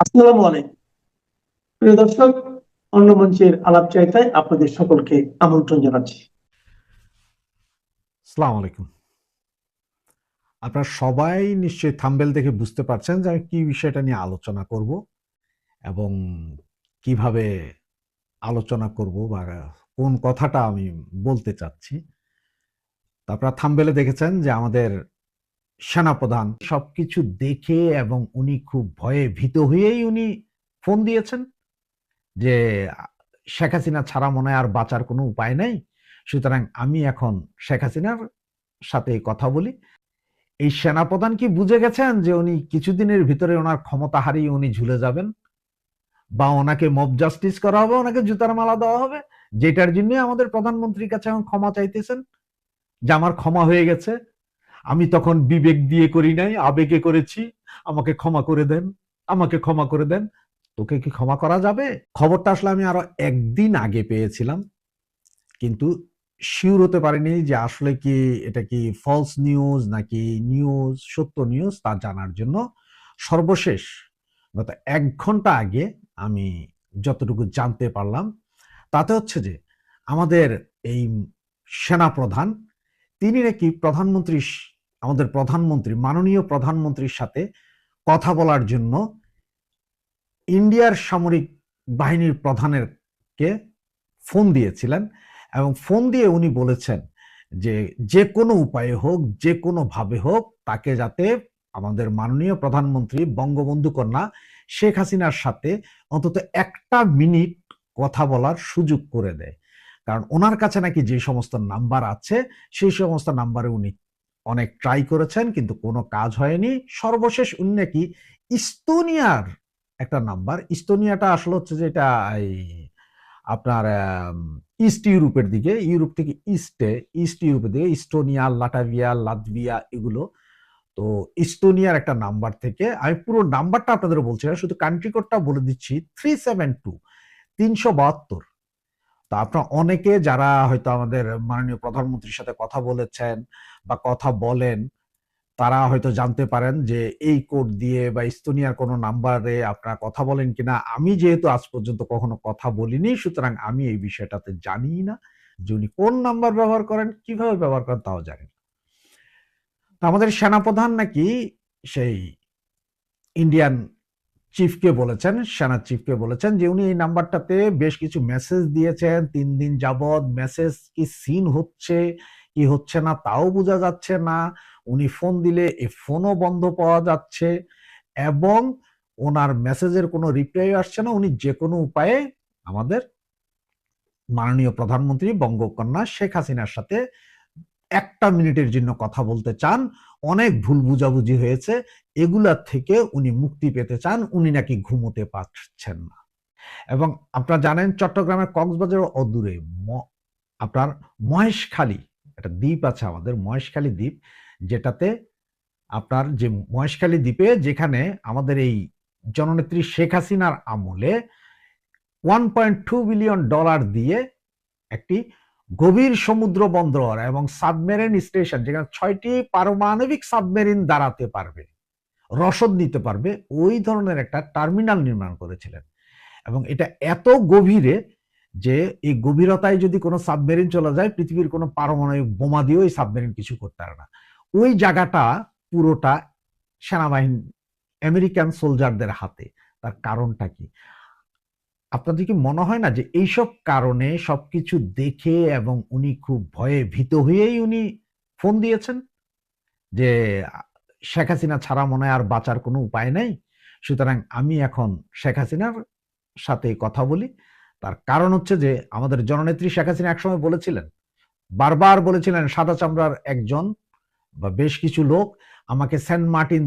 আসসালামু আলাইকুম প্রিয় দর্শক। অন্য মঞ্চের আলাপ চাইতায় আপনাদের সকলকে আমন্ত্রণ জানাচ্ছি। আসসালামু আলাইকুম। আপনারা সবাই নিশ্চয়ই থাম্বনেল দেখে বুঝতে পারছেন যে আমি কি বিষয়টা নিয়ে আলোচনা করব এবং কিভাবে আলোচনা করব বা কোন কথাটা আমি বলতে চাচ্ছি। তো আপনারা থাম্বনেলে দেখেছেন যে আমাদের সেনাপ্রধান সবকিছু দেখে এবং উনি খুব ভয়ে ভীত হয়েই উনি ফোন দিয়েছেন যে শেখ হাসিনা ছাড়া মনে হয় আর বাঁচার কোনো উপায় নাই। সুতরাং আমি এখন শেখ হাসিনার সাথে কথা বলি। এই সেনাপ্রধান কি বুঝে গেছেন যে উনি কিছুদিনের ভিতরে ওনার ক্ষমতা হারিয়ে উনি ঝুলে যাবেন বা ওনাকে মব জাস্টিস করা হবে, ওনাকে জুতার মালা দেওয়া হবে, যেটার জন্য আমাদের প্রধানমন্ত্রীর কাছে এখন ক্ষমা চাইতেছেন যে আমার ক্ষমা হয়ে গেছে, আমি তখন বিবেক দিয়ে করি নাই, আবেগে করেছি, আমাকে ক্ষমা করে দেন, আমাকে ক্ষমা করে দেন। তোকে কি ক্ষমা করা যাবে? খবরটা আসলে আমি আরো একদিন আগে পেয়েছিলাম, কিন্তু শিওর হতে পারিনি যে আসলে কি এটা কি ফলস নিউজ নাকি নিউজ সত্য নিউজ তা জানার জন্য সর্বশেষ গত ১ ঘন্টা আগে আমি যতটুকু জানতে পারলাম তাতে হচ্ছে যে আমাদের এই সেনাপ্রধান তিনি নাকি আমাদের প্রধানমন্ত্রী মাননীয় প্রধানমন্ত্রীর সাথে কথা বলার জন্য ইন্ডিয়ার সামরিক বাহিনীর প্রধানের কে ফোন দিয়েছিলেন এবং ফোন দিয়ে উনি বলেছেন যে যে কোনো উপায়ে হোক, যে কোনো ভাবে হোক তাকে যাতে আমাদের মাননীয় প্রধানমন্ত্রী বঙ্গবন্ধু কন্যা শেখ হাসিনার সাথে অন্তত ১টা মিনিট কথা বলার সুযোগ করে দেয়। কারণ ওনার কাছে নাকি যে সমস্ত নাম্বার আছে সেই সমস্ত নাম্বারে উনি অনেক ট্রাই করেছেন কিন্তু কোনো কাজ হয়নি। সর্বশেষ উনি নাকি ইস্তোনিয়ার একটা নাম্বার, ইস্তোনিয়াটা আসলে হচ্ছে যে এটা এই আপনার ইস্ট ইউরোপের দিকে, ইউরোপ থেকে ইস্ট ইউরোপের দিকে ইস্টোনিয়া, লাটাভিয়া, লাতভিয়া এগুলো। তো ইস্তোনিয়ার একটা নাম্বার থেকে আমি পুরো নাম্বারটা আপনাদের বলছি না, শুধু কান্ট্রি কোডটা বলে দিচ্ছি 372 372। তো আপনারা অনেকে যারা হয়তো আমাদের মাননীয় প্রধানমন্ত্রীর সাথে কথা বলেছেন বা কথা বলেন তারা হয়তো জানতে পারেন যে এই কোড দিয়ে বা ইস্তোনিয়ার কোনো নাম্বারে আপনারা কথা বলেন কিনা। আমি যেহেতু আজ পর্যন্ত কখনো কথা বলিনি সুতরাং আমি এই বিষয়টাতে জানি না যে উনি কোন নাম্বার ব্যবহার করেন, কিভাবে ব্যবহার করেন তাও জানি না। তো আমাদের সেনাপ্রধান নাকি সেই ইন্ডিয়ান সেনা চিফকে বলেছেন যে উনি এই নাম্বারটাতে বেশ কিছু মেসেজ দিয়েছেন ৩ দিন যাবৎ। মেসেজ কি সিন হচ্ছে কি হচ্ছে না তাও বোঝা যাচ্ছে না। উনি ফোন দিলে এই ফোনও বন্ধ পাওয়া যাচ্ছে এবং ওনার মেসেজের কোনো রিপ্লাই আসছে না। উনি যে কোনো উপায়ে আমাদের মাননীয় প্রধানমন্ত্রী বঙ্গকন্যা শেখ হাসিনার সাথে ১টা মিনিটের জন্য কথা বলতে চান। অনেক ভুল বুঝাবুঝি হয়েছে, এগুলা থেকে উনি মুক্তি পেতে চান। উনি নাকি ঘুমোতে পারছেন না। এবং আপনারা জানেন চট্টগ্রামের কক্সবাজার অদূরে আপনার মহেশখালী একটা দ্বীপ আছে, আমাদের মহেশখালী দ্বীপ, যেটাতে আপনার যে মহেশখালী দ্বীপে যেখানে আমাদের এই জননেত্রী শেখ হাসিনার আমলে $1.2 বিলিয়ন দিয়ে একটি গভীর সমুদ্র বন্দর এবং সাবমেরিন স্টেশন, যেখানে ৬টি পারমাণবিক সাবমেরিন দাঁড়াতে পারবে, রসদ নিতে পারবে, ওই ধরনের একটা টার্মিনাল নির্মাণ করেছিলেন। এবং এটা এত গভীরে যে এই গভীরতায় যদি কোনো সাবমেরিন চলে যায় পৃথিবীর কোনো পারমাণবিক বোমা দিয়েও এই সাবমেরিন কিছু করতে পারে না। ওই জায়গাটা পুরোটা সেনাবাহিনী আমেরিকান সোলজারদের হাতে। তার কারণটা কি? আপনাদের কি মনে হয় না যে এইসব কারণে সবকিছু দেখে এবং উনি খুব ভয়ে ভীত হয়েই উনি ফোন দিয়েছেন যে শেখ হাসিনা ছাড়া মনে হয় আর বাঁচার কোনো উপায় নেই, সুতরাং আমি এখন শেখ হাসিনার সাথে কথা বলি। তার কারণ হচ্ছে যে আমাদের জননেত্রী শেখ হাসিনা একসময় বলেছিলেন, বারবার বলেছিলেন, সাদা চামড়ার একজন বা বেশ কিছু লোক আমাকে সেন্ট মার্টিন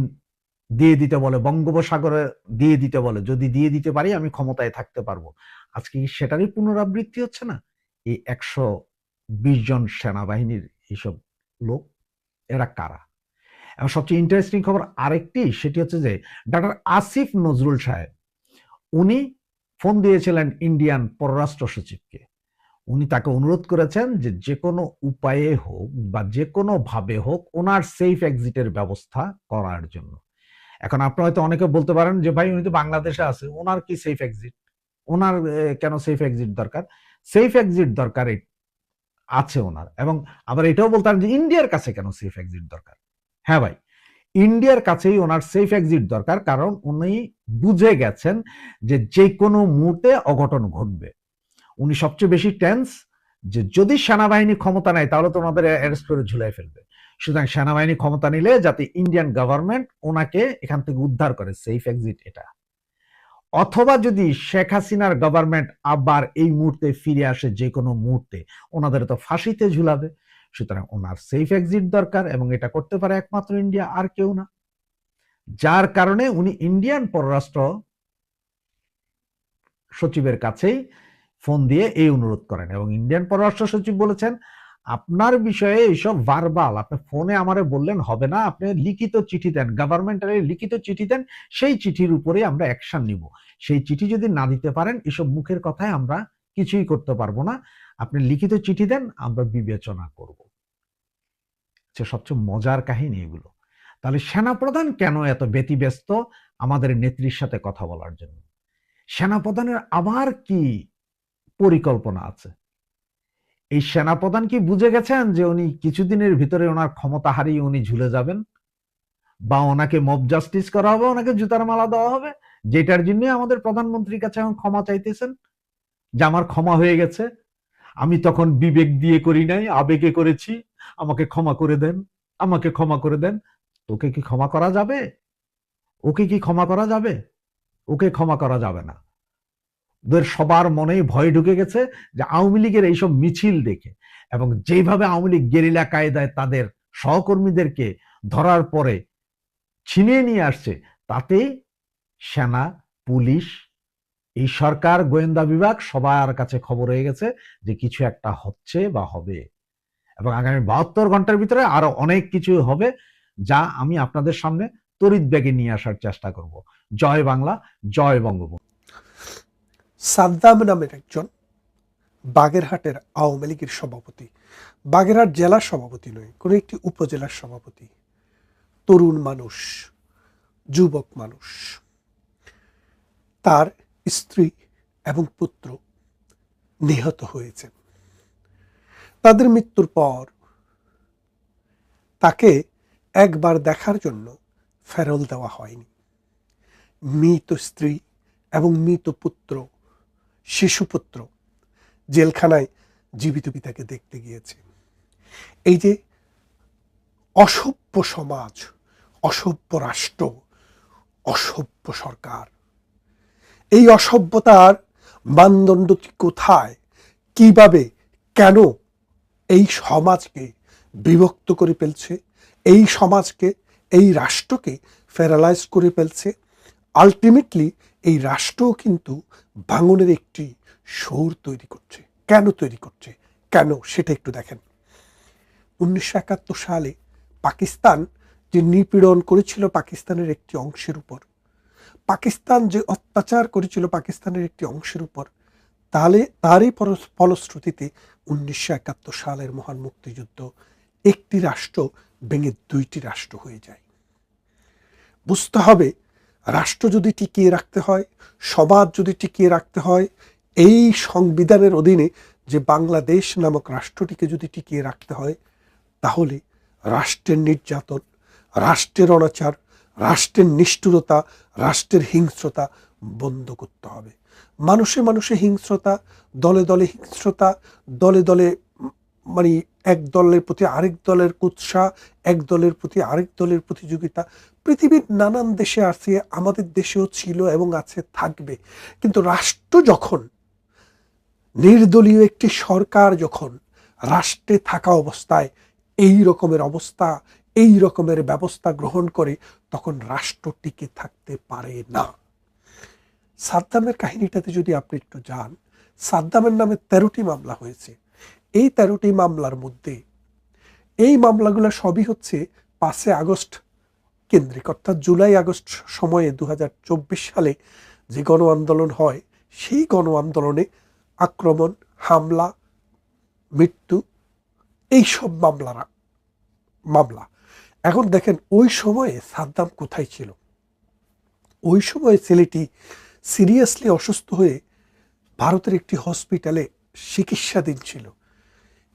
দিয়ে দিতে বলে, বঙ্গোপসাগরে দিয়ে দিতে বলে, যদি দিয়ে দিতে পারি আমি ক্ষমতায় থাকতে পারবো। আজকে কি সেটারই পুনরাবৃত্তি হচ্ছে না? এই ১২০ জন সেনাবাহিনীর এইসব লোক, এরা কারা? এবং সবচেয়ে ইন্টারেস্টিং খবর আরেকটি, সেটি হচ্ছে যে ডক্টর আসিফ নজরুল সাহেব উনি ফোন দিয়েছিলেন ইন্ডিয়ান পররাষ্ট্র সচিবকে। উনি তাকে অনুরোধ করেছেন যে যে কোনো উপায়ে হোক বা যে কোনো ভাবে হোক ওনার সেফ এক্সিটের ব্যবস্থা করার জন্য। এখন আপনি হয়তো অনেকে বলতে পারেন যে ভাই উনি তো বাংলাদেশে আছে, ওনার কি সেফ এক্সিট, ওনার কেন সেফ এক্সিট দরকার? সেফ এক্সিট দরকার আছে ওনার, এবং আবার এটাও বলতে পারেন যে ইন্ডিয়ার কাছে কেন সেফ এক্সিট দরকার? হ্যাঁ ভাই, ইন্ডিয়ার কাছেই ওনার সেফ এক্সিট দরকার, কারণ উনি বুঝে গেছেন যে যে কোনো মুহূর্তে অঘটন ঘটবে। উনি সবচেয়ে বেশি টেন্স যে যদি সেনাবাহিনী ক্ষমতা নেয় তাহলে তো ওনাদের অ্যারেস্ট করে ঝুলাই ফেলবে। সুতরাং সেনাবাহিনী ক্ষমতা নিলে যাতে ইন্ডিয়ান গভর্নমেন্ট ওনাকে এখান থেকে উদ্ধার করে, সেফ এক্সিট এটা। অথবা যদি শেখ হাসিনার গভর্নমেন্ট আবার এই মুহূর্তে ফিরে আসে যে কোনো মুহূর্তে, ওনাদের তো ফাঁসিতে ঝুলাবে। সুতরাং ওনার সেফ এক্সিট দরকার, এবং এটা করতে পারে একমাত্র ইন্ডিয়া, আর কেউ না। যার কারণে উনি ইন্ডিয়ান পররাষ্ট্র সচিবের কাছেই ফোন দিয়ে এই অনুরোধ করেন, এবং ইন্ডিয়ান পররাষ্ট্র সচিব বলেছেন আপনার বিষয়ে এইসব ভার্বাল আপনি ফোনে আমারে বললেন হবে না, আপনি লিখিত চিঠি দেন, গভর্নমেন্টালি লিখিত চিঠি দেন, সেই চিঠির উপরে আমরা অ্যাকশন নিব। সেই চিঠি যদি না দিতে পারেন, এসব মুখের কথায় আমরা কিছুই করতে পারবো না, আপনি লিখিত চিঠি দেন, আমরা বিবেচনা করব। সবচেয়ে মজার কাহিনী এগুলো। তাহলে সেনাপ্রধান কেন এত ব্যতিব্যস্ত আমাদের নেত্রীর সাথে কথা বলার জন্য? সেনাপ্রধানের আবার কি পরিকল্পনা আছে? এই সেনাপ্রধান কি বুঝে গেছেন যে উনি কিছুদিনের ভিতরে ওনার ক্ষমতা হারিয়ে উনি ঝুলে যাবেন, বা ওনাকে মব জাস্টিস করা হবে, ওনাকে জুতার মালা দেওয়া হবে, যেটার জন্য আমাদের প্রধানমন্ত্রীর কাছে এখন ক্ষমা চাইতেছেন যে আমার ক্ষমা হয়ে গেছে, আমি তখন বিবেক দিয়ে করি নাই, আবেগে করেছি, আমাকে ক্ষমা করে দেন, আমাকে ক্ষমা করে দেন। তোকে কি ক্ষমা করা যাবে? ওকে কি ক্ষমা করা যাবে? ওকে ক্ষমা করা যাবে না। ওদের সবার মনেই ভয় ঢুকে গেছে যে আওয়ামী লীগের এইসব মিছিল দেখে, এবং যেভাবে আওয়ামী লীগ গেরিলা কায়দায় তাদের সহকর্মীদেরকে ধরার পরে ছিনিয়ে নিয়ে আসছে, তাতে সেনা, পুলিশ, এই সরকার, গোয়েন্দা বিভাগ সবার কাছে খবর হয়ে গেছে যে কিছু একটা হচ্ছে বা হবে, এবং আগামী 72 ঘন্টার ভিতরে আরো অনেক কিছু হবে, যা আমি আপনাদের সামনে তড়িৎ বেগে নিয়ে আসার চেষ্টা করব। জয় বাংলা, জয় বঙ্গবন্ধু। সাদ্দাম নামের একজন বাগেরহাটের আওয়ামী লীগের সভাপতি, বাগেরহাট জেলার সভাপতি নয়, কোনো একটি উপজেলার সভাপতি, তরুণ মানুষ, যুবক মানুষ, তার স্ত্রী এবং পুত্র নিহত হয়েছেন। তাদের মৃত্যুর পর তাকে একবার দেখার জন্য ফেরল দেওয়া হয়নি। মৃত স্ত্রী এবং মৃত পুত্র, শিশুপুত্র জেলখানায় জীবিত পিতাকে দেখতে গিয়েছে। এই যে অসভ্য সমাজ, অসভ্য রাষ্ট্র, অসভ্য সরকার, এই অসভ্যতার মানদণ্ডটি কোথায়, কিভাবে, কেন এই সমাজকে বিভক্ত করে ফেলছে, এই সমাজকে, এই রাষ্ট্রকে প্যারালাইজ করে ফেলছে। আলটিমেটলি এই রাষ্ট্রও কিন্তু ভাঙনের একটি সুর তৈরি করছে। কেন তৈরি করছে, কেন, সেটা একটু দেখেন। 1971 সালে পাকিস্তান যে নিপীড়ন করেছিল পাকিস্তানের একটি অংশের উপর, পাকিস্তান যে অত্যাচার করেছিল পাকিস্তানের একটি অংশের উপর, তাহলে তারই ফলশ্রুতিতে 1971 সালের মহান মুক্তিযুদ্ধ একটি রাষ্ট্র ভেঙে দুইটি রাষ্ট্র হয়ে যায়। বুঝতে হবে, রাষ্ট্র যদি টিকিয়ে রাখতে হয়, সমাজ যদি টিকিয়ে রাখতে হয়, এই সংবিধানের অধীনে যে বাংলাদেশ নামক রাষ্ট্রটিকে যদি টিকিয়ে রাখতে হয়, তাহলে রাষ্ট্রের নির্যাতন, রাষ্ট্রের অনাচার, রাষ্ট্রের নিষ্ঠুরতা, রাষ্ট্রের হিংস্রতা বন্ধ করতে হবে। মানুষে মানুষে হিংস্রতা, দলে দলে হিংস্রতা, দলে দলে মানে এক দলের প্রতি আরেক দলের কুৎসা, এক দলের প্রতি আরেক দলের প্রতিযোগিতা পৃথিবীর নানান দেশে আছে, আমাদের দেশেও ছিল এবং আছে, থাকবে। কিন্তু রাষ্ট্র যখন, নির্দলীয় একটি সরকার যখন রাষ্ট্রে থাকা অবস্থায় এই রকমের অবস্থা, এই রকমের ব্যবস্থা গ্রহণ করে, তখন রাষ্ট্র টিকে থাকতে পারে না। সাদ্দামের কাহিনীটাতে যদি আপনি একটু যান, সাদ্দামের নামে 13টি মামলা হয়েছে। এই 13টি মামলার মধ্যে এই মামলাগুলো সবই হচ্ছে 5 আগস্ট কেন্দ্রিক, অর্থাৎ জুলাই আগস্ট সময়ে 2024 সালে যে গণ আন্দোলন হয়, সেই গণ আন্দোলনে আক্রমণ, হামলা, মৃত্যু, এইসব মামলা। এখন দেখেন ওই সময়ে সাদ্দাম কোথায় ছিল। ওই সময় ছেলেটি সিরিয়াসলি অসুস্থ হয়ে ভারতের একটি হসপিটালে চিকিৎসাধীন ছিল।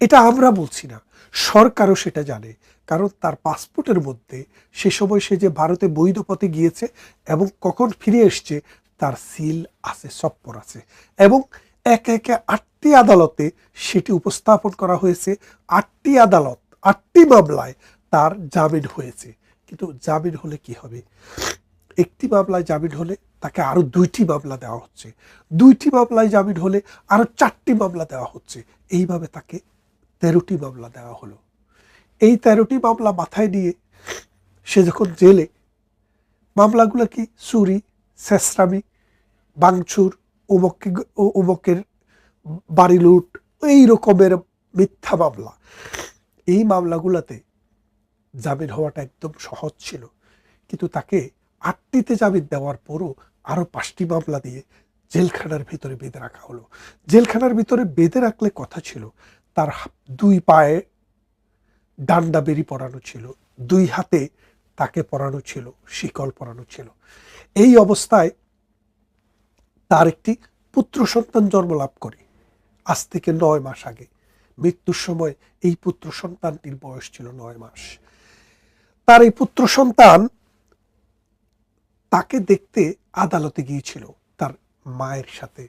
এটা আমরা বলছি না, সরকারও সেটা জানে, কারণ তার পাসপোর্টের মধ্যে সে সময় সে যে ভারতে বৈধ পথে গিয়েছে এবং কখন ফিরে এসছে তার সিল আছে, সপ্পর আছে, এবং একে একে 8টি আদালতে সেটি উপস্থাপন করা হয়েছে। 8টি আদালত, 8টি মামলায় তার জামিন হয়েছে। কিন্তু জামিন হলে কি হবে? একটি মামলায় জামিন হলে তাকে আরো 2টি মামলা দেওয়া হচ্ছে, 2টি মামলায় জামিন হলে আরো 4টি মামলা দেওয়া হচ্ছে, এইভাবে তাকে 13টি মামলা দেওয়া হলো। এই 13টি মামলা মাথায় নিয়ে সে যখন জেলে, মামলাগুলো কি? চুরি, ছেঁচড়ামি, ভাঙচুর, উমকের বাড়ি লুট, এই রকমের মিথ্যা মামলা। এই মামলাগুলোতে জামিন হওয়াটা একদম সহজ ছিল, কিন্তু তাকে 8টিতে জামিন দেওয়ার পরও আরো 5টি মামলা দিয়ে জেলখানার ভিতরে বেঁধে রাখা হলো। জেলখানার ভিতরে বেঁধে রাখলে কথা ছিল তার 2 পায়ে ডান্ডা বেরি পরানো ছিল, 2 হাতে তাকে পরানো ছিল, শিকল পরানো ছিল। এই অবস্থায় তার একটি পুত্র সন্তান জন্ম লাভ করে আজ থেকে 9 মাস আগে। মৃত্যুর সময় এই পুত্র সন্তানটির বয়স ছিল 9 মাস। তার এই পুত্র সন্তান তাকে দেখতে আদালতে গিয়েছিল তার মায়ের সাথে,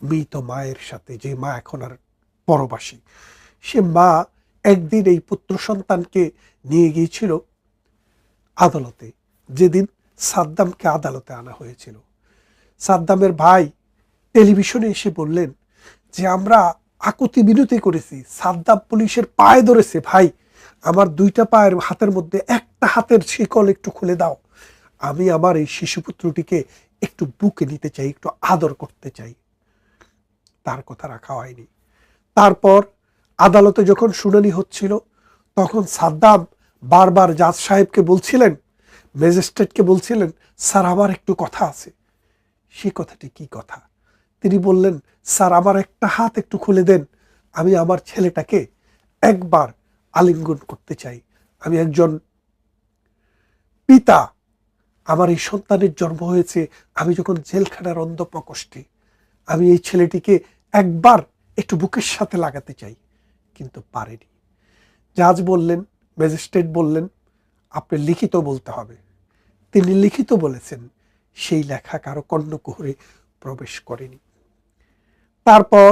মৃত মায়ের সাথে, যে মা এখন আর পরবাসী। সে মা একদিন এই পুত্র সন্তানকে নিয়ে গিয়েছিল আদালতে, যেদিন সাদ্দামকে আদালতে আনা হয়েছিল। সাদ্দামের ভাই টেলিভিশনে এসে বললেন যে আমরা আকুতি বিনতি করেছি, সাদ্দাম পুলিশের পায়ে ধরেছে, ভাই আমার 2টা পায়ের হাতের মধ্যে একটা হাতের শিকল একটু খুলে দাও, আমি আমার এই শিশুপুত্রটিকে একটু বুকে নিতে চাই, একটু আদর করতে চাই। তার কথা রাখা হয়নি। তারপর আদালতে যখন শুনানি হচ্ছিল তখন সাদ্দাম বারবার জাজ সাহেবকে বলছিলেন, ম্যাজিস্ট্রেটকে বলছিলেন, স্যার আমার একটু কথা আছে। সেই কথাটি কি কথা? তিনি বললেন, স্যার আমার একটা হাত একটু খুলে দেন, আমি আমার ছেলেটাকে একবার আলিঙ্গন করতে চাই, আমি একজন পিতা, আমার এই সন্তানের জন্ম হয়েছে আমি যখন জেলখানার অন্ধপ্রকোষ্ঠে, আমি এই ছেলেটিকে একবার একটু বুকের সাথে লাগাতে চাই, কিন্তু পারেনি। জাজ বললেন, ম্যাজিস্ট্রেট বললেন, আপনি লিখিত বলতে হবে। তিনি লিখিত বলেছেন, সেই লেখা কারো কর্ণকুহরে প্রবেশ করেনি। তারপর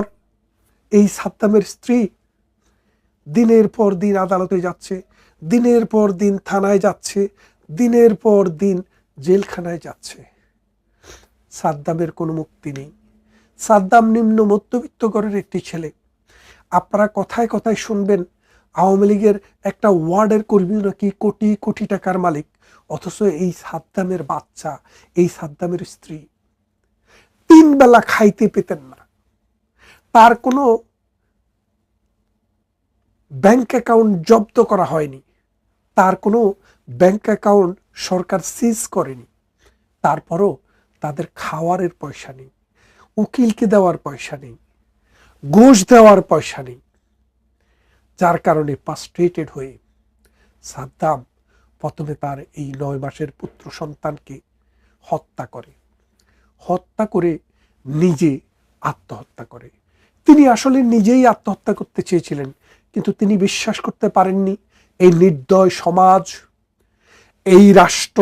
এই সাদ্দামের স্ত্রী দিনের পর দিন আদালতে যাচ্ছে, দিনের পর দিন থানায় যাচ্ছে, দিনের পর দিন জেলখানায় যাচ্ছে। সাদ্দামের কোনো মুক্তি নেই। সাদ্দাম নিম্ন মধ্যবিত্ত ঘরের একটি ছেলে। আপনারা কথায় কথায় শুনবেন আওয়ামী লীগের একটা ওয়ার্ডের কর্মী নাকি কোটি কোটি টাকার মালিক, অথচ এই সাদ্দামের বাচ্চা, এই সাদ্দামের স্ত্রী 3 বেলা খাইতে পেতেন না। তার কোনো ব্যাংক অ্যাকাউন্ট জব্দ করা হয়নি, তার কোনো ব্যাংক অ্যাকাউন্ট সরকার সিজ করেনি। তারপরও তাদের খাওয়ারের পয়সা নেই, উকিলকে দেওয়ার পয়সা নেই, ঘুষ দেওয়ার পয়সা নেই। যার কারণে ফ্রাস্ট্রেটেড হয়ে সাদ্দাম প্রথমে তার এই 9 মাসের পুত্র সন্তানকে হত্যা করে নিজে আত্মহত্যা করে। তিনি আসলে নিজেই আত্মহত্যা করতে চেয়েছিলেন, কিন্তু তিনি বিশ্বাস করতে পারেননি এই নির্দয় সমাজ, এই রাষ্ট্র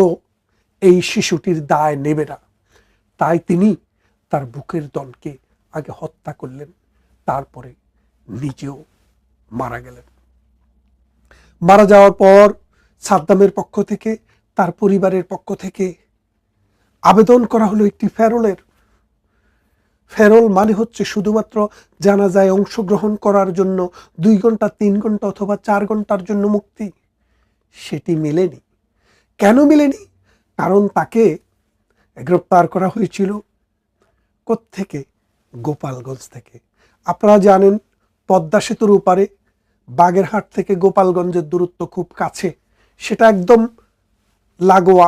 এই শিশুটির দায় নেবে না। তাই তিনি তার বুকের দলকে আগে হত্যা করলেন, তারপরে নিজেও মারা গেলেন। মারা যাওয়ার পর সাদ্দামের পক্ষ থেকে, তার পরিবারের পক্ষ থেকে আবেদন করা হলো একটি ফেরলের। ফেরল মানে হচ্ছে শুধুমাত্র জানাজায় অংশগ্রহণ করার জন্য 2 ঘন্টা, 3 ঘন্টা অথবা 4 ঘন্টার জন্য মুক্তি। সেটি মেলেনি। কেন মেলেনি? কারণ তাকে গ্রেপ্তার করা হয়েছিল কোত্থেকে? গোপালগঞ্জ থেকে। আপনারা জানেন পদ্মা সেতুর ওপারে বাগেরহাট থেকে গোপালগঞ্জের দূরত্ব খুব কাছে, সেটা একদম লাগোয়া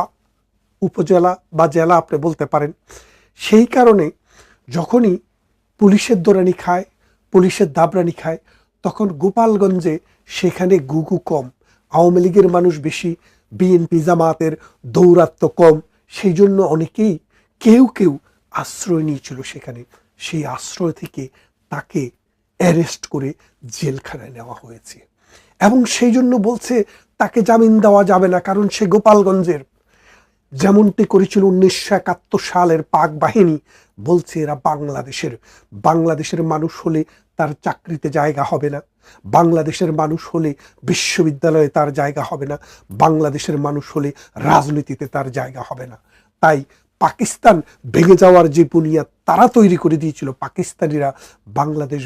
উপজেলা বা জেলা আপনি বলতে পারেন। সেই কারণে যখনই পুলিশের দৌড়ানি খায়, পুলিশের দাবরানি খায়, তখন গোপালগঞ্জে সেখানে গুগু কম, আওয়ামী লীগের মানুষ বেশি, বিএনপি জামাতের দৌরাত্ম্য কম, সেই জন্য অনেকেই কেউ কেউ আশ্রয় নিয়েছিল সেখানে। সেই আশ্রয় থেকে তাকে অ্যারেস্ট করে জেলখানায় নেওয়া হয়েছে। এবং সেই জন্য বলছে তাকে জামিন দেওয়া যাবে না, কারণ সে গোপালগঞ্জের। যেমনটি করেছিল 1971 সালের পাক বাহিনী, বলছে এরা বাংলাদেশের মানুষ হলে তার চাকরিতে জায়গা হবে না, বাংলাদেশের মানুষ হলে বিশ্ববিদ্যালয়ে তার জায়গা হবে না, বাংলাদেশের মানুষ হলে রাজনীতিতে তার জায়গা হবে না। তাই পাকিস্তান ভেঙে যাওয়ার যে বুনিয়াদ তারা তৈরি করে দিয়েছিল, পাকিস্তানিরা বাংলাদেশ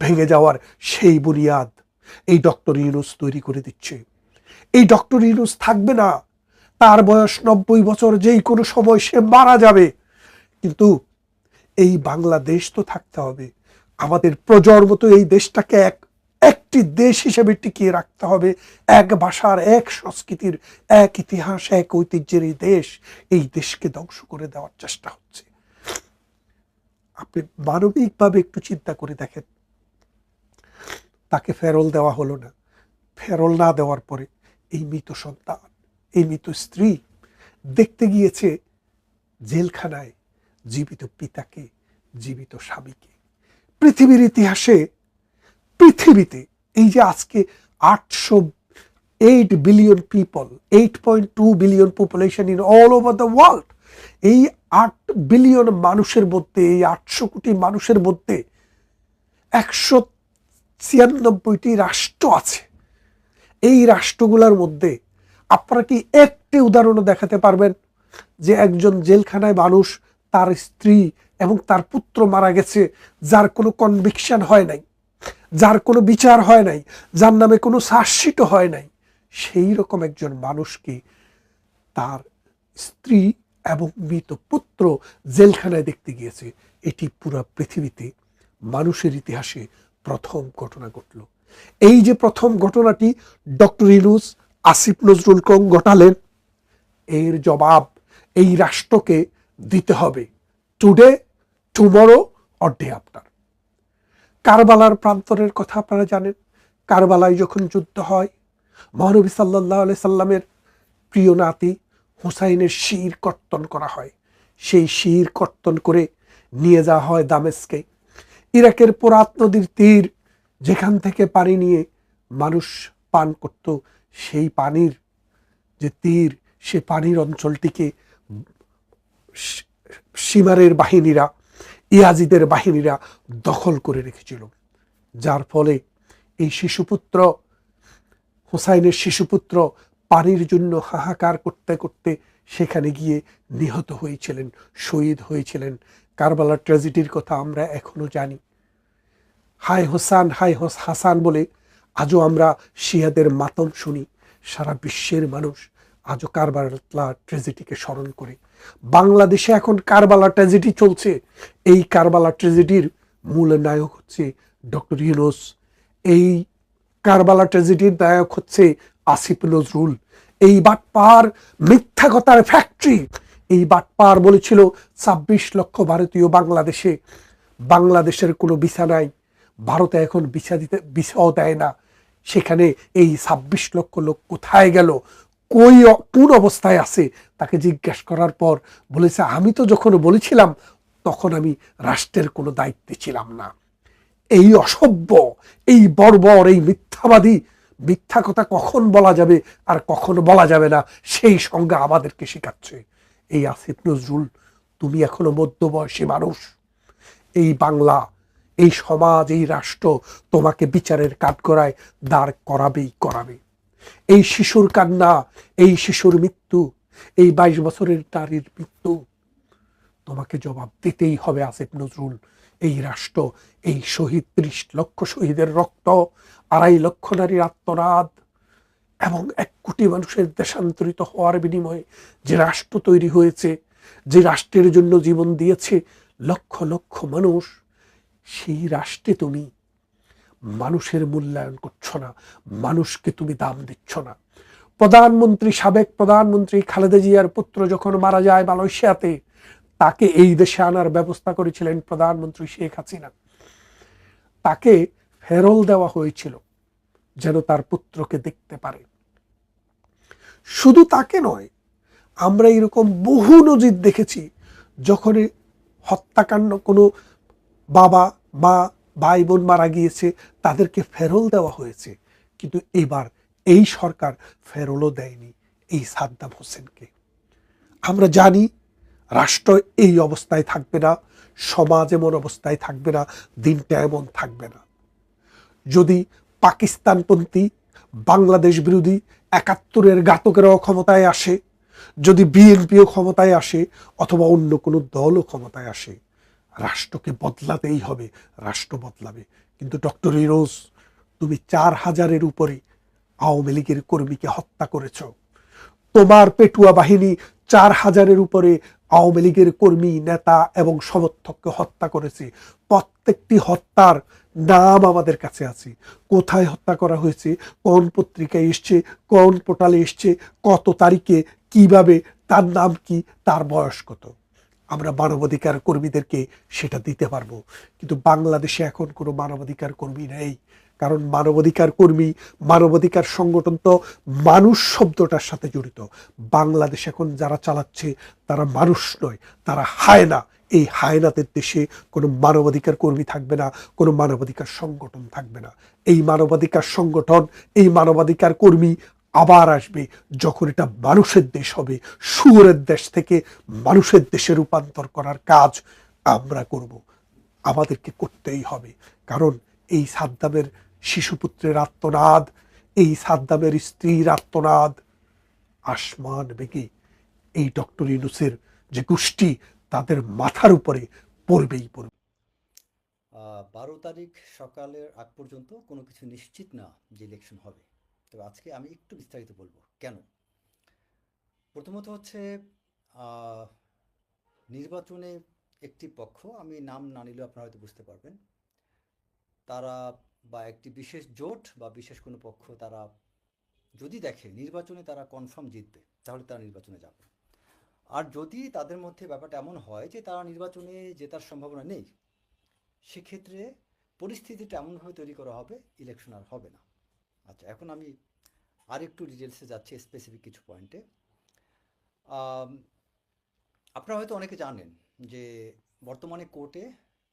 ভেঙে যাওয়ার সেই বুনিয়াদ এই ডক্টর ইউনূস তৈরি করে দিচ্ছে। এই ডক্টর ইউনূস থাকবে না, তার বয়স 90 বছর, যেই কোনো সময় সে মারা যাবে। কিন্তু এই বাংলাদেশ তো থাকতে হবে, আমাদের প্রজন্ম তো এই দেশটাকে একটি দেশ হিসেবে টিকিয়ে রাখতে হবে। এক ভাষার, এক সংস্কৃতির, এক ইতিহাস, এক ঐতিহ্যের এই দেশ, এই দেশকে ধ্বংস করে দেওয়ার চেষ্টা হচ্ছে। আপনি মানবিকভাবে একটু চিন্তা করে দেখেন, তাকে ফেরল দেওয়া হলো না। ফেরল না দেওয়ার পরে এই মৃত সন্তান, এই মৃত স্ত্রী দেখতে গিয়েছে জেলখানায় জীবিত পিতাকে, জীবিত স্বামীকে। পৃথিবীর ইতিহাসে, পৃথিবীতে এই যে আজকে 808 billion people, 8.2 billion population in all over the world, এই 8 বিলিয়ন মানুষের মধ্যে, এই 800 কোটি মানুষের মধ্যে 196টি রাষ্ট্র আছে। এই রাষ্ট্রগুলোর মধ্যে আপনারা কি একটি উদাহরণ দেখাতে পারবেন যে একজন জেলখানায় মানুষ, তার স্ত্রী এবং তার পুত্র মারা গেছে, যার কোনো কনভিকশন হয় নাই, যার কোনো বিচার হয় নাই, যার নামে কোনো চার্জশিটও হয় নাই, সেই রকম একজন মানুষকে তার স্ত্রী এবং মৃত পুত্র জেলখানায় দেখতে গিয়েছে? এটি পুরো পৃথিবীতে মানুষের ইতিহাসে প্রথম ঘটনা ঘটল। এই যে প্রথম ঘটনাটি ডক্টর ইউনূস, আসিফ নজরুল ঘটালেন, এর জবাব এই রাষ্ট্রকে দিতে হবে, today, tomorrow or day after. কারবালার প্রান্তরের কথা আপনারা জানেন। কারবালায় যখন যুদ্ধ হয়, মহানবী সাল্লাল্লাহু আলাইহি সাল্লামের প্রিয় নাতি হুসাইনের শির কর্তন করা হয়। সেই শির কর্তন করে নিয়ে যাওয়া হয় দামেস্কে। ইরাকের ফোরাত নদীর তীর, যেখান থেকে পানি নিয়ে মানুষ পান করত, সেই পানির যে তীর, সে পানির অঞ্চলটিকে সীমারের বাহিনীরা, ইয়াজিদের বাহিনীরা দখল করে রেখেছিল, যার ফলে এই শিশুপুত্র, হুসাইনের শিশুপুত্র পানির জন্য হাহাকার করতে করতে সেখানে গিয়ে নিহত হয়েছিলেন, শহীদ হয়েছিলেন। কারবালার ট্র্যাজেডির কথা আমরা এখনো জানি। হায় হোসান, হায় হাসান বলে আজও আমরা শিয়াদের মাতম শুনি। সারা বিশ্বের মানুষ আজও কারবালা ট্র্যাজেডিকে স্মরণ করে। বাংলাদেশে এখন কারবালা ট্র্যাজেডি চলছে। এই কারবালা ট্র্যাজেডির মূল নায়ক হচ্ছে ডক্টর ইউনূস। এই কারবালা ট্র্যাজেডির নায়ক হচ্ছে আসিফ নজরুল। এই বাটপার মিথ্যা কথার ফ্যাক্টরি। এই বাটপার বলেছিল 26 লক্ষ ভারতীয় বাংলাদেশের কোনো ভিসা নাই, ভারতে এখন ভিসাও দেয় না। সেখানে এই 26 লক্ষ লোক কোথায় গেল, কোন অবস্থায় আছে, তাকে জিজ্ঞেস করার পর বলেছে, আমি তো যখন বলেছিলাম তখন আমি রাষ্ট্রের কোনো দায়িত্বে ছিলাম না। এই অসভ্য, এই বর্বর, এই মিথ্যাবাদী, মিথ্যা কথা কখন বলা যাবে আর কখন বলা যাবে না, সেই সংজ্ঞা আমাদেরকে শেখাচ্ছে এই আসিফ নজরুল। তুমি এখনো মধ্যবয়সী মানুষ। এই বাংলা, এই সমাজ, এই রাষ্ট্র তোমাকে বিচারের কাঠগড়ায় দাঁড় করাবে। এই শিশুর কান্না, এই শিশুর মৃত্যু, এই 22 বছরের নারীর মৃত্যু, তোমাকে জবাব দিতেই হবে আসিফ নজরুল। এই রাষ্ট্র, এই শহীদ, 30 লক্ষ শহীদের রক্ত, 2.5 লক্ষ নারীর আত্মনাদ এবং 1 কোটি মানুষের দেশান্তরিত হওয়ার বিনিময়ে যে রাষ্ট্র তৈরি হয়েছে, যে রাষ্ট্রের জন্য জীবন দিয়েছে লক্ষ লক্ষ মানুষ, সেই রাষ্ট্রে তুমি মানুষের মূল্যায়ন করছো না, মানুষকে তুমি দাম দিচ্ছ না। সাবেক প্রধানমন্ত্রী খালেদা জিয়ার পুত্র যখন মারা যায় মালয়েশিয়াতে, তাকে এই দেশে আনার ব্যবস্থা করেছিলেন প্রধানমন্ত্রী শেখ হাসিনা। তাকে ফেরল দেওয়া হয়েছিল যেন তার পুত্রকে দেখতে পারে। শুধু তাকে নয়, আমরা এরকম বহু নজির দেখেছি, যখন হত্যাকাণ্ড কোনো বাবা মা ভাই বোন মারা গিয়েছে তাদেরকে ফেরল দেওয়া হয়েছে, কিন্তু এবার এই সরকার ফেরলও দেয়নি এই সাদ্দাম হোসেনকে। আমরা জানি রাষ্ট্র এই অবস্থায় থাকবে না, সমাজ এমন অবস্থায় থাকবে না, দিনটা এমন থাকবে না। যদি পাকিস্তানপন্থী বাংলাদেশ বিরোধী ৭১-এর ঘাতকেরাও ক্ষমতায় আসে, যদি বিএনপিও ক্ষমতায় আসে, অথবা অন্য কোনো দলও ক্ষমতায় আসে, রাষ্ট্রকে বদলাতেই হবে, রাষ্ট্র বদলাবে। কিন্তু ডক্টর ইউনূস, তুমি ৪,০০০-এর উপরে আওয়ামী লীগের কর্মীকে হত্যা করেছ। তোমার পেটুয়া বাহিনী ৪,০০০-এর উপরে আওয়ামী লীগের কর্মী, নেতা এবং সমর্থককে হত্যা করেছে। প্রত্যেকটি হত্যার নাম আমাদের কাছে আছে, কোথায় হত্যা করা হয়েছে, কোন পত্রিকায় এসছে, কোন পোর্টালে এসছে, কত তারিখে, কিভাবে, তার নাম কি, তার বয়স কত। আমরা মানবাধিকার কর্মীদেরকে সেটা দিতে পারবো, কিন্তু বাংলাদেশে এখন কোনো মানবাধিকার কর্মী নেই। কারণ মানবাধিকার কর্মী, মানবাধিকার সংগঠন তো মানুষ শব্দটার সাথে জড়িত। বাংলাদেশ এখন যারা চালাচ্ছে তারা মানুষ নয়, তারা হায়না। এই হায়নাদের দেশে কোনো মানবাধিকার কর্মী থাকবে না, কোনো মানবাধিকার সংগঠন থাকবে না। এই মানবাধিকার সংগঠন, এই মানবাধিকার কর্মী আবার আসবে যখন এটা মানুষের দেশ হবে। শুয়োরের দেশ থেকে মানুষের দেশে রূপান্তর করার কাজ আমরা করব, আমাদেরকে করতেই হবে। কারণ এই সাদ্দামের শিশুপুত্রের আর্তনাদ, এই সাদ্দামের স্ত্রীর আর্তনাদ আসমান বেগে এই ডক্টর ইউনূসের যে গোষ্ঠী, তাদের মাথার উপরে পড়বেই পড়বে। ১২ তারিখ সকালের আগ পর্যন্ত কোনো কিছু নিশ্চিত না যে ইলেকশন হবে। তবে আজকে আমি একটু বিস্তারিত বলবো কেন। প্রথমত হচ্ছে নির্বাচনে একটি পক্ষ, আমি নাম না নিলেও আপনারা হয়তো বুঝতে পারবেন, তারা বা একটি বিশেষ জোট বা বিশেষ কোনো পক্ষ, তারা যদি দেখে নির্বাচনে তারা কনফার্ম জিতবে, তাহলে তারা নির্বাচনে যাবে। আর যদি তাদের মধ্যে ব্যাপারটা এমন হয় যে তারা নির্বাচনে জেতার সম্ভাবনা নেই, সেক্ষেত্রে পরিস্থিতিটা এমনভাবে তৈরি করা হবে, ইলেকশন আর হবে না। আচ্ছা, এখন আমি আর একটু ডিটেলসে যাচ্ছি, স্পেসিফিক কিছু পয়েন্টে। আপনারা হয়তো অনেকে জানেন যে বর্তমানে কোর্টে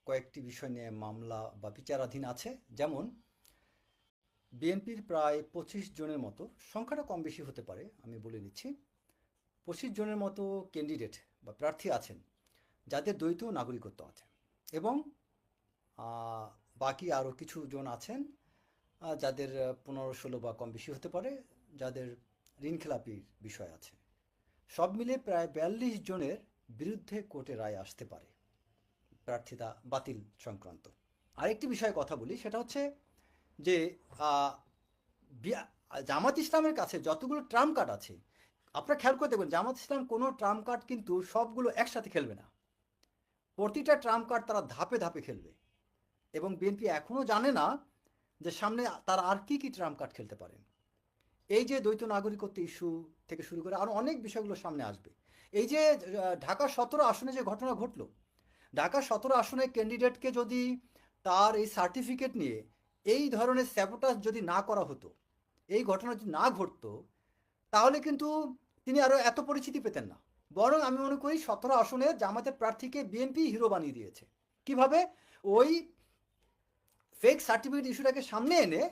কয়েকটি বিষয় নিয়ে মামলা বা বিচারাধীন আছে। যেমন বিএনপির প্রায় ২৫ জনের মতো, সংখ্যাটা কম বেশি হতে পারে, আমি বলে দিচ্ছি, ২৫ জনের মতো ক্যান্ডিডেট বা প্রার্থী আছেন যাদের দ্বৈত নাগরিকত্ব আছে, এবং বাকি আরও কিছু জন আছেন যাদের ১৫-১৬ বা কম বেশি হতে পারে, যাদের ঋণখেলাপির বিষয় আছে। সব মিলে প্রায় ৪২ জনের বিরুদ্ধে কোর্টে রায় আসতে পারে প্রার্থিতা বাতিল সংক্রান্ত। আরেকটি বিষয়ে কথা বলি, সেটা হচ্ছে যে জামাত ইসলামের কাছে যতগুলো ট্রাম্প কার্ড আছে, আপনারা খেয়াল করে দেখবেন জামাত ইসলাম কোনো ট্রাম্প কার্ড কিন্তু সবগুলো একসাথে খেলবে না, প্রতিটা ট্রাম্প কার্ড তারা ধাপে ধাপে খেলবে। এবং বিএনপি এখনও জানে না যে সামনে তারা আর কি কি ট্রাম্প কার্ড খেলতে পারেন। এই যে দ্বৈত নাগরিকত্ব ইস্যু থেকে শুরু করে আরও অনেক বিষয়গুলো সামনে আসবে। এই যে ঢাকা ১৭ আসনে যে ঘটনা ঘটলো, ঢাকা ১৭ আসনে ক্যান্ডিডেটকে যদি তার এই সার্টিফিকেট নিয়ে এই ধরনের স্যাবোটাজ যদি না করা হতো, এই ঘটনা যদি না ঘটতো, তাহলে কিন্তু তিনি আরও এত পরিচিতি পেতেন না। বরং আমি মনে করি ১৭ আসনে জামাতের প্রার্থীকে বিএনপি হিরো বানিয়ে দিয়েছে। কিভাবে? ওই ফেক সার্টিফিকেট ইস্যুটাকে সামনে এনে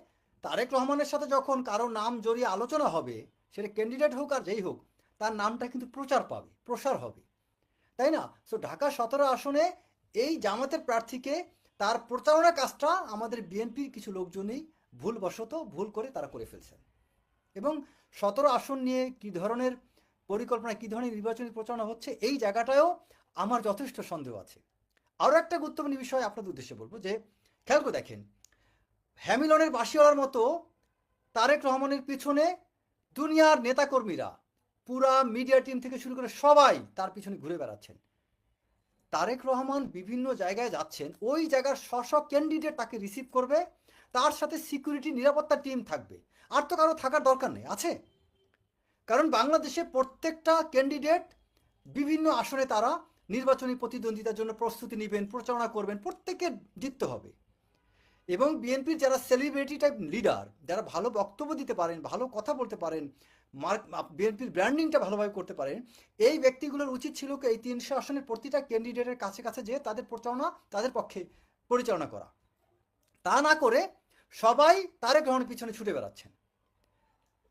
তারেক রহমানের সাথে যখন কারো নাম জড়িয়ে আলোচনা হবে, সেটা ক্যান্ডিডেট হোক আর যেই হোক, তার নামটা কিন্তু প্রচার পাবে, প্রসার হবে, তাই না? সো ঢাকা ১৭ আসনে এই জামাতের প্রার্থীকে তার প্রচারণা কাজটা আমাদের বিএনপির কিছু লোকজনই ভুলবশত ভুল করে তারা করে ফেলছেন। এবং ১৭ আসন নিয়ে কী ধরনের পরিকল্পনা, কী ধরনের নির্বাচনী প্রচারণা হচ্ছে, এই জায়গাটায়ও আমার যথেষ্ট সন্দেহ আছে। আরও একটা গুরুত্বপূর্ণ বিষয় আপনাদের উদ্দেশ্যে বলবো, যে খেয়াল করে দেখেন, হ্যামিলনের বাঁশিওয়ালার মতো তারেক রহমানের পিছনে দুনিয়ার নেতাকর্মীরা, পুরা মিডিয়া টিম থেকে শুরু করে সবাই তার পিছনে ঘুরে বেড়াচ্ছেন। তারেক রহমান বিভিন্ন জায়গায় যাচ্ছেন, ওই জায়গার স্ব ক্যান্ডিডেট তাকে রিসিভ করবে, তার সাথে সিকিউরিটি নিরাপত্তা টিম থাকবে, আর তো কারো থাকার দরকার নেই। আছে, কারণ বাংলাদেশে প্রত্যেকটা ক্যান্ডিডেট বিভিন্ন আসনে তারা নির্বাচনী প্রতিদ্বন্দ্বিতার জন্য প্রস্তুতি নেবেন, প্রচারণা করবেন, প্রত্যেককে জিততে হবে। এবং বিএনপির যারা সেলিব্রিটি টাইপ লিডার, যারা ভালো বক্তব্য দিতে পারেন, ভালো কথা বলতে পারেন, বিএনপির ব্র্যান্ডিংটা ভালোভাবে করতে পারেন, এই ব্যক্তিগুলোর উচিত ছিল কি এই 300 আসনের প্রতিটা ক্যান্ডিডেটের কাছে কাছে যেয়ে তাদের প্রচারণা, তাদের পক্ষে পরিচালনা করা। তা না করে সবাই তারেক রহমানের পিছনে ছুটে বেড়াচ্ছেন,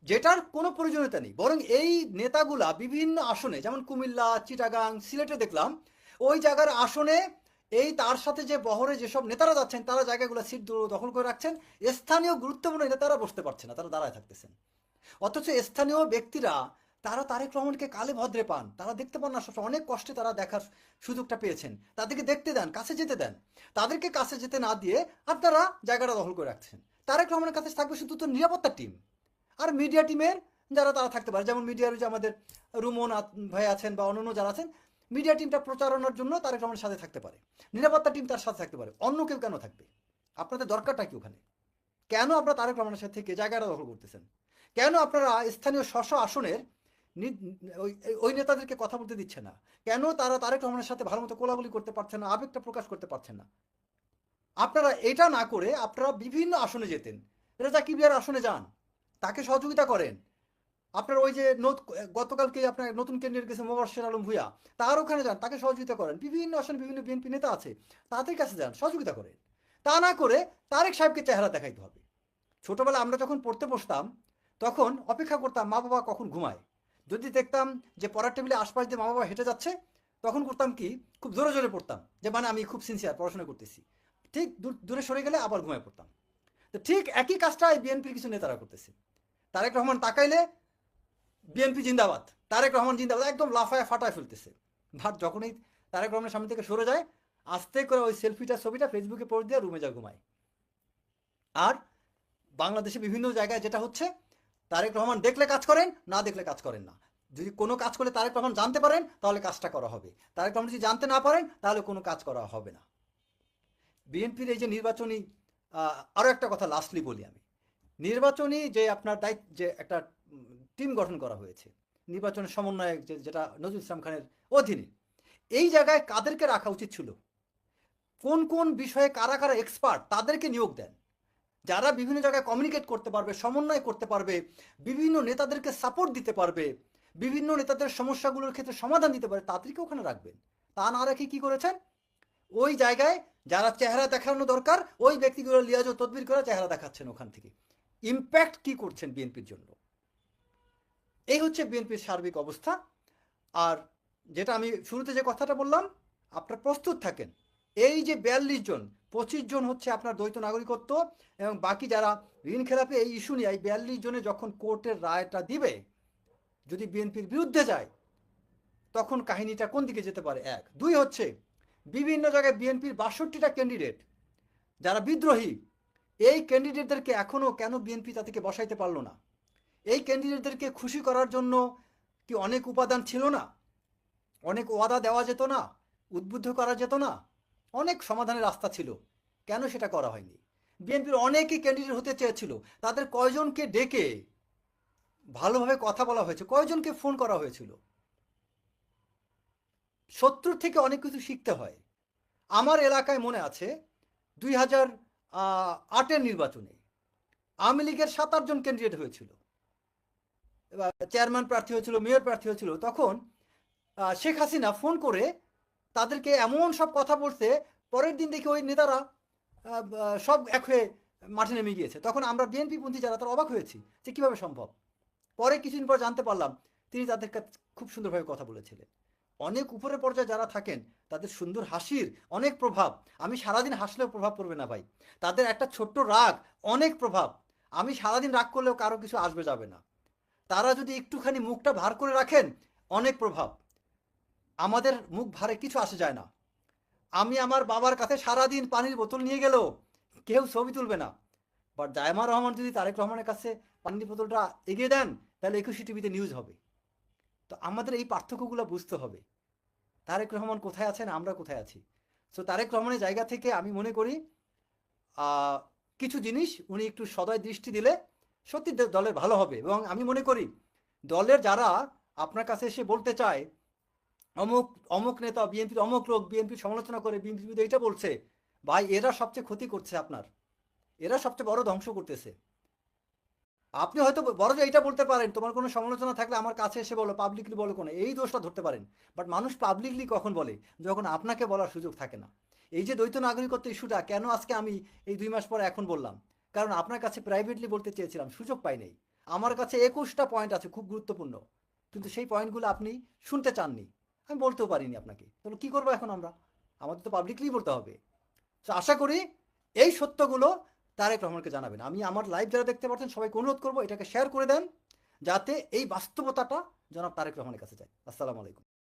যেটার কোনো প্রয়োজনীয়তা নেই। বরং এই নেতাগুলা বিভিন্ন আসনে, যেমন কুমিল্লা, চিটাগাং, সিলেটে দেখলাম ওই জায়গার আসনে এই তার সাথে যে বহরে যেসব নেতারা যাচ্ছেন তারা জায়গাগুলো সিট দখল করে রাখছেন, স্থানীয় গুরুত্বপূর্ণ নেতারা বসতে পারছে না, তারা দাঁড়ায় থাকতেছেন। অথচ স্থানীয় ব্যক্তিরা তারা তারেক রহমানকে কালে ভদ্রে পান, তারা দেখতে পান না, সবসময় অনেক কষ্টে তারা দেখার সুযোগটা পেয়েছেন, তাদেরকে দেখতে দেন, কাছে যেতে দেন। তাদেরকে কাছে যেতে না দিয়ে আপনারা জায়গাটা দখল করে রাখছেন। তারেক রহমানের কাছে থাকবে শুধু তো নিরাপত্তা টিম আর মিডিয়া টিমের যারা তারা থাকতে পারে, যেমন মিডিয়ার যে আমাদের রুমন ভাই আছেন বা অন্যান্য যারা আছেন, মিডিয়া টিমটা প্রচারণার জন্য তারেক রহমানের সাথে থাকতে পারে, নিরাপত্তা টিম তার সাথে থাকতে পারে। অন্য কেউ কেন থাকবে? আপনাদের দরকারটা কি ওখানে? কেন আপনারা তারেক রহমানের সাথে থেকে জায়গাটা দখল করতেছেন? কেন আপনারা স্থানীয় স্ব আসনের ওই নেতাদেরকে কথা বলতে দিচ্ছে না? কেন তারা তারেক রহমানের সাথে ভালো মতো কোলাকুলি করতে পারছেন না, আবেগটা প্রকাশ করতে পারছেন না? আপনারা এটা না করে আপনারা বিভিন্ন আসনে যেতেন। রেজা কিবরিয়ার আসনে যান, তাকে সহযোগিতা করেন। আপনার ওই যে গতকালকে আপনার নতুন ক্যান্ডিডেট গেছে মোবাশ্বের আলম ভূঁইয়া, তার ওখানে যান, তাকে সহযোগিতা করেন। বিভিন্ন আসনে বিভিন্ন বিএনপি নেতা আছে, তাদের কাছে যান, সহযোগিতা করেন। তা না করে তারেক সাহেবকে চেহারা দেখাইতে হবে। ছোটবেলা আমরা যখন পড়তে বসতাম তখন অপেক্ষা করতাম মা বাবা কখন ঘুমায়। যদি দেখতাম যে পড়ার টেবিলে আশপাশ দিয়ে মা বাবা হেঁটে যাচ্ছে, তখন করতাম কি, খুব জোরে জোরে পড়তাম, যে মানে আমি খুব সিনসিয়ার পড়াশোনা করতেছি। ঠিক দূরে সরে গেলে আবার ঘুমায় পড়তাম। তো ঠিক একই কাজটা বিএনপির কিছু নেতারা করতেছে। তারেক রহমান তাকাইলে বিএনপি জিন্দাবাদ, তারেক রহমান জিন্দাবাদ, একদম লাফায় ফাটায় ফেলতেছে। ভাট যখনই তারেক রহমানের সামনে থেকে সরে যায়, আস্তে করে ওই সেলফিটা ছবিটা ফেসবুকে পোস্ট দিয়ে রুমে যা ঘুমায়। আর বাংলাদেশে বিভিন্ন জায়গায় যেটা হচ্ছে, তারেক রহমান দেখলে কাজ করেন, না দেখলে কাজ করেন না। যদি কোনো কাজ করে তারেক রহমান জানতে পারেন তাহলে কাজটা করা হবে, তারেক রহমান যদি জানতে না পারেন তাহলে কোনো কাজ করা হবে না। বিএনপির এই যে নির্বাচনী, আরও একটা কথা লাস্টলি বলি আমি, নির্বাচনী যে আপনার দায়িত্ব, যে একটা টিম গঠন করা হয়েছে নির্বাচনের সমন্বয়ক, যেটা নজরুল ইসলাম খানের অধীনে, এই জায়গায় কাদেরকে রাখা উচিত ছিল? কোন কোন বিষয়ে কারা কারা এক্সপার্ট তাদেরকে নিয়োগ দেন, যারা বিভিন্ন জায়গায় কমিউনিকেট করতে পারবে, সমন্বয় করতে পারবে, বিভিন্ন নেতাদেরকে সাপোর্ট দিতে পারবে, বিভিন্ন নেতাদের সমস্যাগুলোর ক্ষেত্রে সমাধান দিতে পারে, তাদেরকে ওখানে রাখবেন। তা না রেখে কি করেছেন, ওই জায়গায় যারা চেহারা দেখানো দরকার ওই ব্যক্তিগুলো লিয়াজ ও তদবির করে চেহারা দেখাচ্ছেন। ওখান থেকে ইম্প্যাক্ট কি করছেন বিএনপির জন্য? এই হচ্ছে বিএনপির সার্বিক অবস্থা। আর যেটা আমি শুরুতে যে কথাটা বললাম, আপনারা প্রস্তুত থাকেন। এই যে 42 জন, 25 জন হচ্ছে আপনার দ্বৈত নাগরিকত্ব, এবং বাকি যারা ঋণ খেলাপি, এই ইস্যু নিয়ে এই 42 জনে যখন কোর্টের রায়টা দিবে, যদি বিএনপির বিরুদ্ধে যায় তখন কাহিনীটা কোন দিকে যেতে পারে? 1 2 হচ্ছে বিভিন্ন জায়গায় বিএনপির 62টা ক্যান্ডিডেট যারা বিদ্রোহী, এই ক্যান্ডিডেটদেরকে এখনও কেন বিএনপি তাদেরকে বসাইতে পারলো না? এই ক্যান্ডিডেটদেরকে খুশি করার জন্য কি অনেক উপাদান ছিল না? অনেক ওয়াদা দেওয়া যেত না? উদ্বুদ্ধ করা যেত না? অনেক সমাধানের রাস্তা ছিল, কেন সেটা করা হয়নি? বিএনপির অনেকেই ক্যান্ডিডেট হতে চেয়েছিল, তাদের কয়জনকে ডেকে ভালোভাবে কথা বলা হয়েছে, কয়জনকে ফোন করা হয়েছিল? শত্রুর থেকে অনেক কিছু শিখতে হয়। আমার এলাকায় মনে আছে 2008-এর নির্বাচনে আওয়ামী লীগের 7-8 জন ক্যান্ডিডেট হয়েছিল, এবার চেয়ারম্যান প্রার্থী হয়েছিল, মেয়র প্রার্থী হয়েছিল। তখন শেখ হাসিনা ফোন করে তাদেরকে এমন সব কথা বলতে, পরের দিন দেখি ওই নেতারা সব এক হয়ে মাঠে নেমে গিয়েছে। তখন আমরা বিএনপি পন্থী যারা, তারা অবাক হয়েছি যে কীভাবে সম্ভব। পরে কিছুদিন পর জানতে পারলাম তিনি তাদের কাছে খুব সুন্দরভাবে কথা বলেছিলেন। অনেক উপরের পর্যায়ে যারা থাকেন তাদের সুন্দর হাসির অনেক প্রভাব। আমি সারাদিন হাসলেও প্রভাব পড়বে না ভাই, তাদের একটা ছোট্ট রাগ অনেক প্রভাব। আমি সারাদিন রাগ করলেও কারো কিছু আসবে যাবে না, তারা যদি একটুখানি মুখটা ভার করে রাখেন অনেক প্রভাব। আমাদের মুখ ভারে কিছু আসে যায় না। আমি আমার বাবার কাছে সারাদিন পানির বোতল নিয়ে গেলেও কেউ ছবি তুলবে না, বাট জায়মা রহমান যদি তারেক রহমানের কাছে পানির বোতলটা এগিয়ে দেন তাহলে 21 টিভিতে নিউজ হবে। তো আমাদের এই পার্থক্যগুলো বুঝতে হবে, তারেক রহমান কোথায় আছেন, আমরা কোথায় আছি। সো তারেক রহমানের জায়গা থেকে আমি মনে করি কিছু জিনিস উনি একটু সদয় দৃষ্টি দিলে সত্যি দলের ভালো হবে। এবং আমি মনে করি দলের যারা আপনার কাছে এসে বলতে চায় অমুক অমুক নেতা, বিএনপির অমুক লোক বিএনপির সমালোচনা করে বিএনপি এইটা বলছে, ভাই এরা সবচেয়ে ক্ষতি করছে আপনার, এরা সবচেয়ে বড় ধ্বংস করতেছে। আপনি হয়তো বড় যে এইটা বলতে পারেন, তোমার কোনো সমালোচনা থাকলে আমার কাছে এসে বলো, পাবলিকলি বলো, কোনো এই দোষটা ধরতে পারেন। বাট মানুষ পাবলিকলি কখন বলে? যখন আপনাকে বলার সুযোগ থাকে না। এই যে দ্বৈত নাগরিকত্ব ইস্যুটা কেন আজকে আমি এই 2 মাস পরে এখন বললাম, কারণ আপনার কাছে প্রাইভেটলি বলতে চেয়েছিলাম, সুযোগ পাই নাই। আমার কাছে 21টা পয়েন্ট আছে খুব গুরুত্বপূর্ণ, কিন্তু সেই পয়েন্টগুলো আপনি শুনতে চাননি, আমি বলতেও পারিনি আপনাকে। তাহলে কি করবো এখন আমরা? আমাদের তো পাবলিকলি বলতে হবে। তো আশা করি এই সত্যগুলো তারেক রহমানকে জানাবেন। আমি আমার লাইভ যারা দেখতে পাচ্ছেন সবাইকে অনুরোধ করবো এটাকে শেয়ার করে দেন, যাতে এই বাস্তবতাটা জনাব তারেক রহমানের কাছে যায়। আসসালামু আলাইকুম।